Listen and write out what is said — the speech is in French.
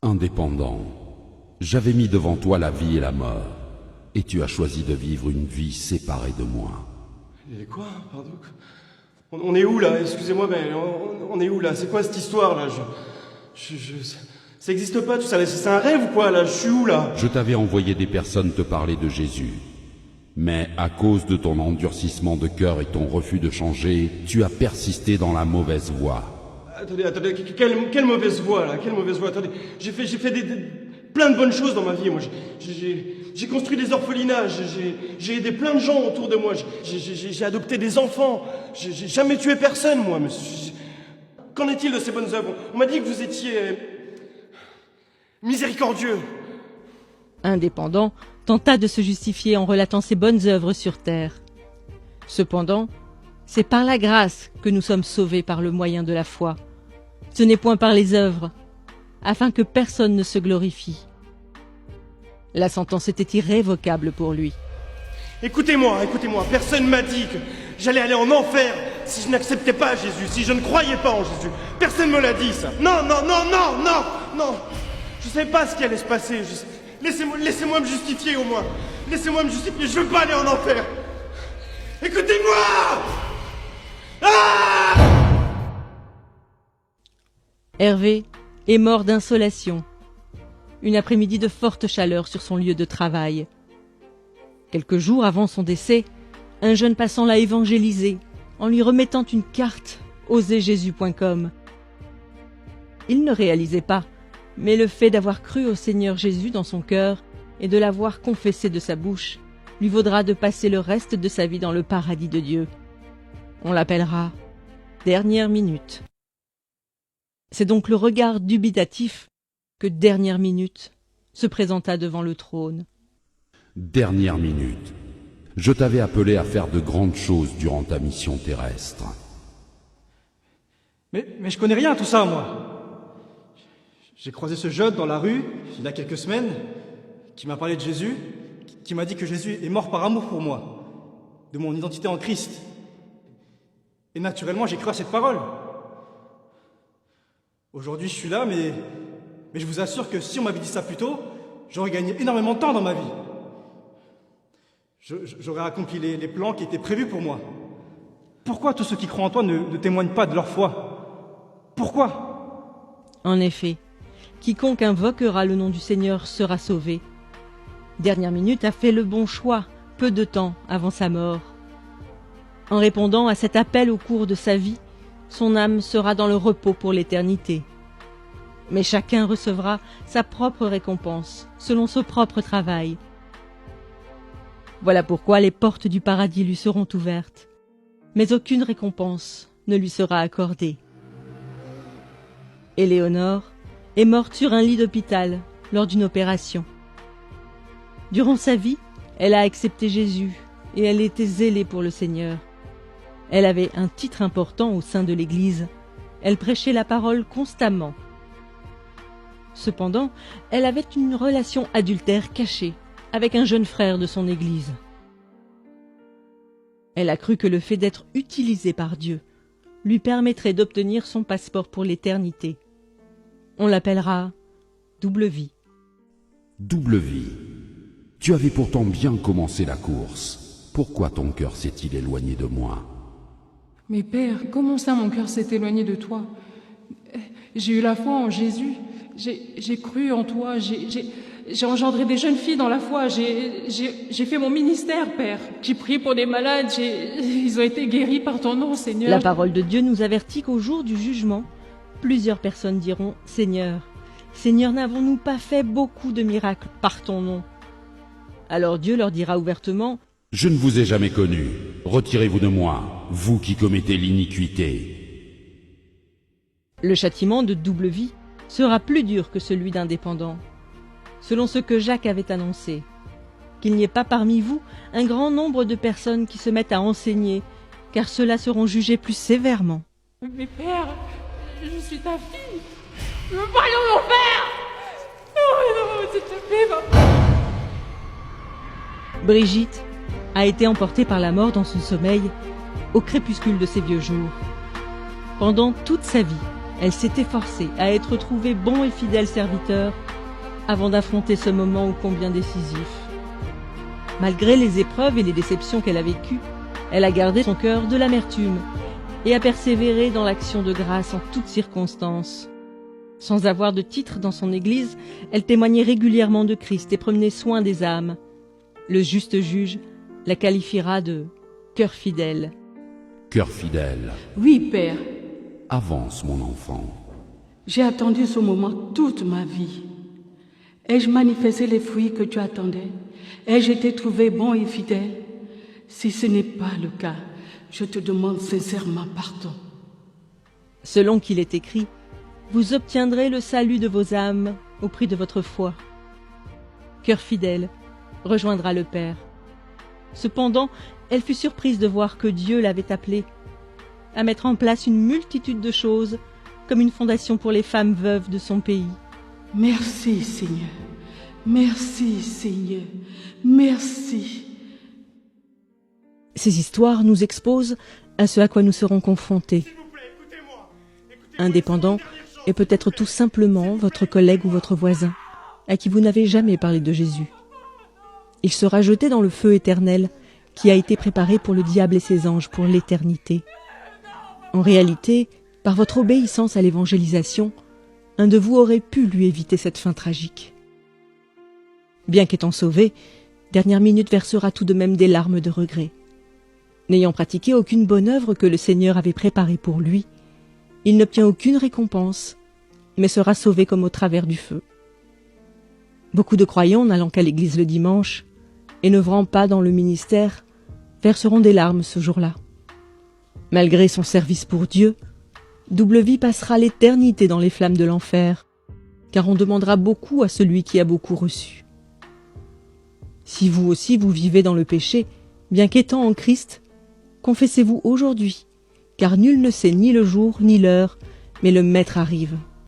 Indépendant, j'avais mis devant toi la vie et la mort, et tu as choisi de vivre une vie séparée de moi. Et quoi? Pardon? On est où là? Excusez-moi, mais on est où là? C'est quoi cette histoire là? Ça existe pas tout ça, c'est un rêve ou quoi là? Je suis où là? Je t'avais envoyé des personnes te parler de Jésus, mais à cause de ton endurcissement de cœur et ton refus de changer, tu as persisté dans la mauvaise voie. Attendez, quelle mauvaise voie là? Quelle mauvaise voie? Attendez, j'ai fait plein de bonnes choses dans ma vie. Moi, j'ai construit des orphelinats, j'ai aidé plein de gens autour de moi, j'ai adopté des enfants, j'ai jamais tué personne, moi. Mais qu'en est-il de ces bonnes œuvres? On m'a dit que vous étiez miséricordieux. Indépendant tenta de se justifier en relatant ses bonnes œuvres sur terre. Cependant, c'est par la grâce que nous sommes sauvés par le moyen de la foi. Ce n'est point par les œuvres, afin que personne ne se glorifie. La sentence était irrévocable pour lui. Écoutez-moi, personne m'a dit que j'allais aller en enfer si je n'acceptais pas Jésus, si je ne croyais pas en Jésus. Personne me l'a dit, ça. Non. Je ne savais pas ce qui allait se passer. Laissez-moi me justifier au moins. Laissez-moi me justifier, je veux pas aller en enfer. Écoutez-moi! Ah! Hervé est mort d'insolation. Une après-midi de forte chaleur sur son lieu de travail. Quelques jours avant son décès, un jeune passant l'a évangélisé en lui remettant une carte oserjesus.com. Il ne réalisait pas, mais le fait d'avoir cru au Seigneur Jésus dans son cœur et de l'avoir confessé de sa bouche lui vaudra de passer le reste de sa vie dans le paradis de Dieu. On l'appellera Dernière Minute. C'est donc le regard dubitatif que Dernière Minute se présenta devant le trône. Dernière minute. Je t'avais appelé à faire de grandes choses durant ta mission terrestre. Mais je connais rien à tout ça, moi. J'ai croisé ce jeune dans la rue, il y a quelques semaines, qui m'a parlé de Jésus, qui m'a dit que Jésus est mort par amour pour moi, de mon identité en Christ. Et naturellement, j'ai cru à cette parole. Aujourd'hui, je suis là, mais je vous assure que si on m'avait dit ça plus tôt, j'aurais gagné énormément de temps dans ma vie. J'aurais accompli les plans qui étaient prévus pour moi. Pourquoi tous ceux qui croient en toi ne témoignent pas de leur foi? Pourquoi? En effet, quiconque invoquera le nom du Seigneur sera sauvé. Dernière Minute a fait le bon choix, peu de temps avant sa mort. En répondant à cet appel au cours de sa vie, son âme sera dans le repos pour l'éternité. Mais chacun recevra sa propre récompense, selon son propre travail. Voilà pourquoi les portes du paradis lui seront ouvertes, mais aucune récompense ne lui sera accordée. Éléonore est morte sur un lit d'hôpital lors d'une opération. Durant sa vie, elle a accepté Jésus et elle était zélée pour le Seigneur. Elle avait un titre important au sein de l'Église. Elle prêchait la parole constamment. Cependant, elle avait une relation adultère cachée avec un jeune frère de son Église. Elle a cru que le fait d'être utilisée par Dieu lui permettrait d'obtenir son passeport pour l'éternité. On l'appellera Double Vie. Double vie. Tu avais pourtant bien commencé la course. Pourquoi ton cœur s'est-il éloigné de moi? Mais Père, comment ça mon cœur s'est éloigné de toi? J'ai eu la foi en Jésus, j'ai cru en toi, j'ai engendré des jeunes filles dans la foi, j'ai fait mon ministère, Père. J'ai prié pour des malades, ils ont été guéris par ton nom, Seigneur. La parole de Dieu nous avertit qu'au jour du jugement, plusieurs personnes diront « Seigneur, Seigneur, n'avons-nous pas fait beaucoup de miracles par ton nom ?» Alors Dieu leur dira ouvertement « Je ne vous ai jamais connu. Retirez-vous de moi, vous qui commettez l'iniquité. » Le châtiment de double vie sera plus dur que celui d'indépendant, selon ce que Jacques avait annoncé. Qu'il n'y ait pas parmi vous un grand nombre de personnes qui se mettent à enseigner, car ceux-là seront jugés plus sévèrement. Mais Père, je suis ta fille. Je veux pas aller en enfer. Non, s'il te plaît, va. Brigitte a été emportée par la mort dans son sommeil au crépuscule de ses vieux jours. Pendant toute sa vie, Elle s'est efforcée à être trouvée bon et fidèle serviteur avant d'affronter ce moment ô combien décisif. Malgré les épreuves et les déceptions qu'elle a vécues, elle a gardé son cœur de l'amertume et a persévéré dans l'action de grâce en toutes circonstances. Sans avoir de titre dans son église, elle témoignait régulièrement de Christ et prenait soin des âmes. Le juste juge la qualifiera de « cœur fidèle ». Cœur fidèle, Oui, Père, avance mon enfant. j'ai attendu ce moment toute ma vie. Ai-je manifesté les fruits que tu attendais? Ai-je été trouvé bon et fidèle? Si ce n'est pas le cas, je te demande sincèrement pardon. Selon qu'il est écrit, vous obtiendrez le salut de vos âmes au prix de votre foi. Cœur fidèle rejoindra le Père. Cependant, elle fut surprise de voir que Dieu l'avait appelée à mettre en place une multitude de choses comme une fondation pour les femmes veuves de son pays. Merci, Seigneur. Merci, Seigneur. Merci. Ces histoires nous exposent à ce à quoi nous serons confrontés. Indépendant est peut-être tout simplement votre collègue ou votre voisin, à qui vous n'avez jamais parlé de Jésus. Il sera jeté dans le feu éternel qui a été préparé pour le diable et ses anges pour l'éternité. En réalité, par votre obéissance à l'évangélisation, un de vous aurait pu lui éviter cette fin tragique. Bien qu'étant sauvé, Dernière Minute versera tout de même des larmes de regret. N'ayant pratiqué aucune bonne œuvre que le Seigneur avait préparée pour lui, il n'obtient aucune récompense, mais sera sauvé comme au travers du feu. Beaucoup de croyants n'allant qu'à l'église le dimanche et n'œuvrant pas dans le ministère verseront des larmes ce jour-là. Malgré son service pour Dieu, Double Vie passera l'éternité dans les flammes de l'enfer, car on demandera beaucoup à celui qui a beaucoup reçu. Si vous aussi vous vivez dans le péché, bien qu'étant en Christ, confessez-vous aujourd'hui, car nul ne sait ni le jour ni l'heure, mais le Maître arrive.